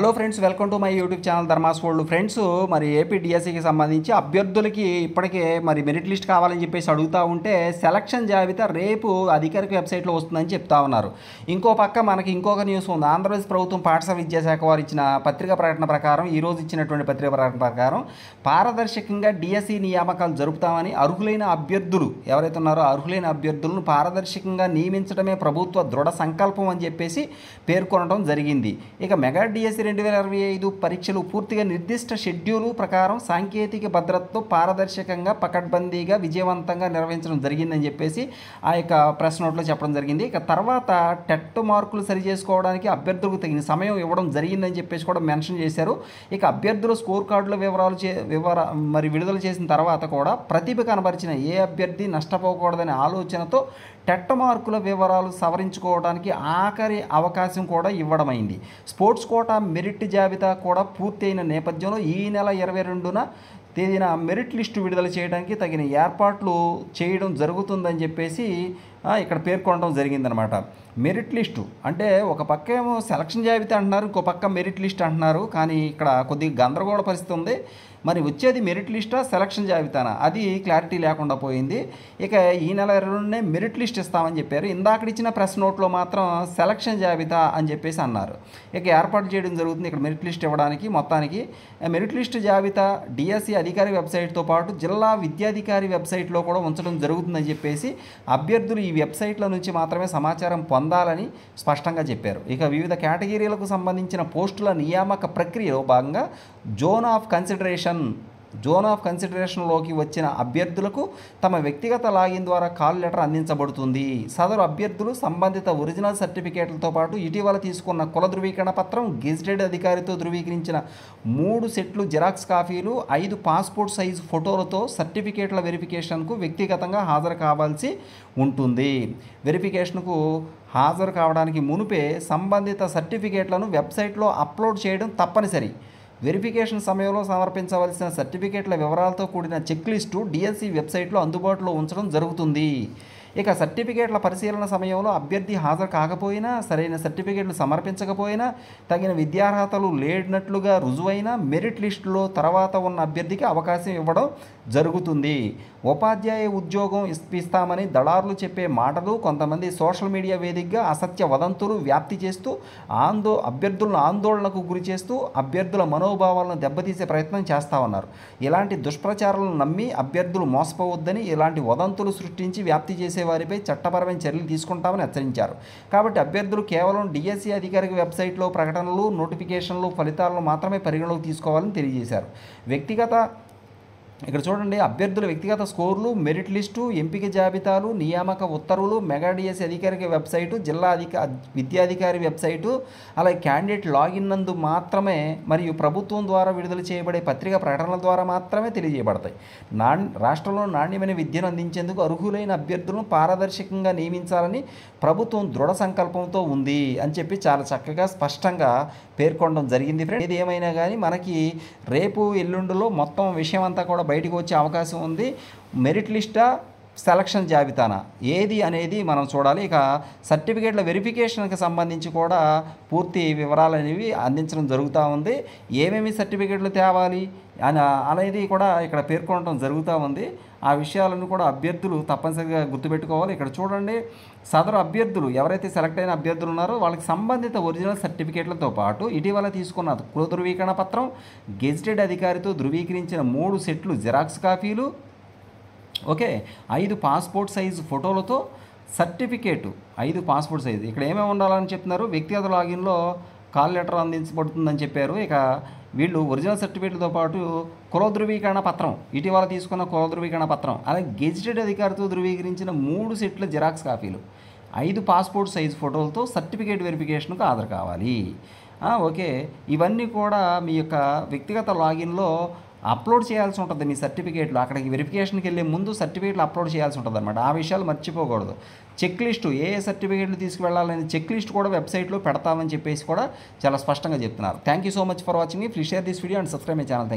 Hello friends, welcome to my YouTube channel Dharma's world. Friends, మరి AP డిఎస్సికి సంబంధించి అభ్యర్థులకి ఇప్పటికే మరి మెరిట్ లిస్ట్ కావాలని చెప్పేసి అడుగుతూ ఉంటే సెలక్షన్ జాబితా రేపు అధికారిక వెబ్సైట్లో వస్తుందని చెప్తా ఉన్నారు. ఇంకో పక్క మనకి ఇంకొక న్యూస్ ఉంది. ఆంధ్రప్రదేశ్ ప్రభుత్వం పాఠశాల విద్యాశాఖ వారు ఇచ్చిన పత్రికా ప్రకటన ప్రకారం, ఈరోజు ఇచ్చినటువంటి పత్రికా ప్రకటన ప్రకారం పారదర్శకంగా డిఎస్సి నియామకాలు జరుపుతామని, అర్హులైన అభ్యర్థులు ఎవరైతే ఉన్నారో అర్హులైన అభ్యర్థులను పారదర్శకంగా నియమించడమే ప్రభుత్వ దృఢ సంకల్పం అని చెప్పేసి పేర్కొనడం జరిగింది. ఇక మెగా డిఎస్సి 2025 పరీక్షలు పూర్తిగా నిర్దిష్ట షెడ్యూలు ప్రకారం సాంకేతిక భద్రతతో పారదర్శకంగా పకడ్బందీగా విజయవంతంగా నిర్వహించడం జరిగిందని చెప్పేసి ఆ యొక్క ప్రెస్ నోట్లో చెప్పడం జరిగింది. ఇక తర్వాత టెట్ మార్కులు సరి చేసుకోవడానికి అభ్యర్థులకు తగిన సమయం ఇవ్వడం జరిగిందని చెప్పేసి కూడా మెన్షన్ చేశారు. ఇక అభ్యర్థుల స్కోర్ కార్డుల మరి విడుదల చేసిన తర్వాత కూడా ప్రతిభ కనబరిచిన ఏ అభ్యర్థి నష్టపోకూడదనే ఆలోచనతో టెట్ మార్కుల వివరాలు సవరించుకోవడానికి ఆఖరి అవకాశం కూడా ఇవ్వడమైంది. స్పోర్ట్స్ కోటా మెరిట్ జాబితా కూడా పూర్తయిన నేపథ్యంలో ఈ నెల 22న తేదీన మెరిట్ లిస్టు విడుదల చేయడానికి తగిన ఏర్పాట్లు చేయడం జరుగుతుందని చెప్పేసి ఇక్కడ పేర్కొనడం జరిగిందనమాట. మెరిట్ లిస్టు అంటే ఒక పక్క ఏమో సెలక్షన్ జాబితా అంటున్నారు, ఇంకో పక్క మెరిట్ లిస్ట్ అంటున్నారు. కానీ ఇక్కడ కొద్దిగా గందరగోళ పరిస్థితి ఉంది. మరి వచ్చేది మెరిట్ లిస్టా సెలక్షన్ జాబితానా, అది క్లారిటీ లేకుండా పోయింది. ఇక ఈ నెల 22నే మెరిట్ లిస్ట్ ఇస్తామని చెప్పారు. ఇందాక ఇచ్చిన ప్రెస్ నోట్లో మాత్రం సెలక్షన్ జాబితా అని చెప్పేసి అన్నారు. ఇక ఏర్పాటు చేయడం జరుగుతుంది ఇక్కడ మెరిట్ లిస్ట్ ఇవ్వడానికి. మొత్తానికి మెరిట్ లిస్ట్ జాబితా డిఎస్సి అధికారిక వెబ్సైట్తో పాటు జిల్లా విద్యాధికారి వెబ్సైట్లో కూడా ఉంచడం జరుగుతుందని చెప్పేసి అభ్యర్థులు ఈ వెబ్సైట్ల నుంచి మాత్రమే సమాచారం పొందాలని స్పష్టంగా చెప్పారు. ఇక వివిధ కేటగిరీలకు సంబంధించిన పోస్టుల నియామక ప్రక్రియలో భాగంగా జోన్ ఆఫ్ కన్సిడరేషన్లోకి వచ్చిన అభ్యర్థులకు తమ వ్యక్తిగత లాగిన్ ద్వారా కాల్ లెటర్ అందించబడుతుంది. సదరు అభ్యర్థులు సంబంధిత ఒరిజినల్ సర్టిఫికేట్లతో పాటు ఇటీవల తీసుకున్న కుల ధృవీకరణ పత్రం, గెజిటెడ్ అధికారితో ధృవీకరించిన 3 సెట్లు జిరాక్స్ కాపీలు, 5 పాస్పోర్ట్ సైజు ఫోటోలతో సర్టిఫికేట్ల వెరిఫికేషన్కు వ్యక్తిగతంగా హాజరు కావాల్సి ఉంటుంది. వెరిఫికేషన్కు హాజరు కావడానికి మునుపే సంబంధిత సర్టిఫికేట్లను వెబ్సైట్లో అప్లోడ్ చేయడం తప్పనిసరి. వెరిఫికేషన్ సమయంలో సమర్పించవలసిన సర్టిఫికేట్ల వివరాలతో కూడిన చెక్ లిస్టు డిఎస్సి వెబ్సైట్లో అందుబాటులో ఉంచడం జరుగుతుంది. ఇక సర్టిఫికేట్ల పరిశీలన సమయంలో అభ్యర్థి హాజరు కాకపోయినా, సరైన సర్టిఫికేట్లు సమర్పించకపోయినా, తగిన విద్యార్హతలు లేనట్లుగా రుజువైన మెరిట్ లిస్టులో తర్వాత ఉన్న అభ్యర్థికి అవకాశం ఇవ్వడం జరుగుతుంది. ఉపాధ్యాయ ఉద్యోగం ఇస్తామని దళారులు చెప్పే మాటలు, కొంతమంది సోషల్ మీడియా వేదికగా అసత్య వదంతులు వ్యాప్తి చేస్తూ అభ్యర్థులను ఆందోళనకు గురి చేస్తూ అభ్యర్థుల మనోభావాలను దెబ్బతీసే ప్రయత్నం చేస్తూ ఉన్నారు. ఇలాంటి దుష్ప్రచారాలను నమ్మి అభ్యర్థులు మోసపోవద్దని, ఇలాంటి వదంతులు సృష్టించి వ్యాప్తి చేసే వారిపై చట్టపరమైన చర్యలు తీసుకుంటామని హెచ్చరించారు. కాబట్టి అభ్యర్థులు కేవలం డిఎస్సి అధికారిక వెబ్సైట్లో ప్రకటనలు, నోటిఫికేషన్లు, ఫలితాలను మాత్రమే పరిగణలోకి తీసుకోవాలని తెలియజేశారు. ఇక్కడ చూడండి, అభ్యర్థుల వ్యక్తిగత స్కోర్లు, మెరిట్ లిస్టు, ఎంపిక జాబితాలు, నియామక ఉత్తర్వులు మెగా డిఎస్సి అధికారిక వెబ్సైటు, జిల్లా విద్యాధికారి వెబ్సైటు, అలాగే క్యాండిడేట్ లాగిన్ నందు మాత్రమే మరియు ప్రభుత్వం ద్వారా విడుదల చేయబడే పత్రికా ప్రకటనల ద్వారా మాత్రమే తెలియజేయబడతాయి. రాష్ట్రంలో నాణ్యమైన విద్యను అందించేందుకు అర్హులైన అభ్యర్థులను పారదర్శకంగా నియమించాలని ప్రభుత్వం దృఢ సంకల్పంతో ఉంది అని చెప్పి చాలా చక్కగా స్పష్టంగా పేర్కొనడం జరిగింది. ఫ్రెండ్, ఇది ఏమైనా కానీ మనకి రేపు ఎల్లుండిలో మొత్తం విషయం అంతా కూడా బయటకు వచ్చే అవకాశం ఉంది. మెరిట్ లిస్టా సెలక్షన్ జాబితానా ఏది అనేది మనం చూడాలి. ఇక సర్టిఫికేట్ల వెరిఫికేషన్కి సంబంధించి కూడా పూర్తి వివరాలు అనేవి అందించడం జరుగుతూ ఉంది. ఏమేమి సర్టిఫికేట్లు తేవాలి అనేది కూడా ఇక్కడ పేర్కొనడం జరుగుతూ ఉంది. ఆ విషయాలను కూడా అభ్యర్థులు తప్పనిసరిగా గుర్తుపెట్టుకోవాలి. ఇక్కడ చూడండి, సదరు అభ్యర్థులు ఎవరైతే సెలెక్ట్ అయిన అభ్యర్థులు ఉన్నారో వాళ్ళకి సంబంధిత ఒరిజినల్ సర్టిఫికేట్లతో పాటు ఇటీవల తీసుకున్న కుల ధృవీకరణ పత్రం, గెజిటెడ్ అధికారితో ధృవీకరించిన 3 సెట్లు జిరాక్స్ కాపీలు, 5 పాస్పోర్ట్ సైజు ఫోటోలతో సర్టిఫికేటు, 5 పాస్పోర్ట్ సైజు. ఇక్కడ ఏమేమి ఉండాలని చెప్తున్నారు, వ్యక్తిగత లాగిన్లో కాల్ లెటర్ అందించబడుతుందని చెప్పారు. ఇక వీళ్ళు ఒరిజినల్ సర్టిఫికేట్లతో పాటు కుల ధృవీకరణ పత్రం, ఇటీవల తీసుకున్న కుల ధృవీకరణ పత్రం, అలాగే గెజిటెడ్ అధికారితో ధృవీకరించిన 3 సెట్ల జిరాక్స్ కాపీలు, 5 పాస్పోర్ట్ సైజు ఫోటోలతో సర్టిఫికేట్ వెరిఫికేషన్కు హాజరు కావాలి. ఇవన్నీ కూడా మీ యొక్క వ్యక్తిగత లాగిన్లో అప్లోడ్ చేయాల్సి ఉంటుంది. మీ సర్టిఫికేట్లు అక్కడికి వెరిఫికేషన్కి వెళ్ళే ముందు సర్టిఫికేట్లు అప్లోడ్ చేయాల్సి ఉంటుంది అనమాట. ఆ విషయాలు మర్చిపోకూడదు. చెక్ లిస్టు, ఏ సర్టిఫికేట్లు తీసుకువెళ్ళాలనే చెక్ లిస్ట్ కూడా వెబ్సైట్లో పెడతామని చెప్పేసి కూడా చాలా స్పష్టంగా చెప్తున్నారు. Thank you so much for watching. Please share this video and subscribe my channel.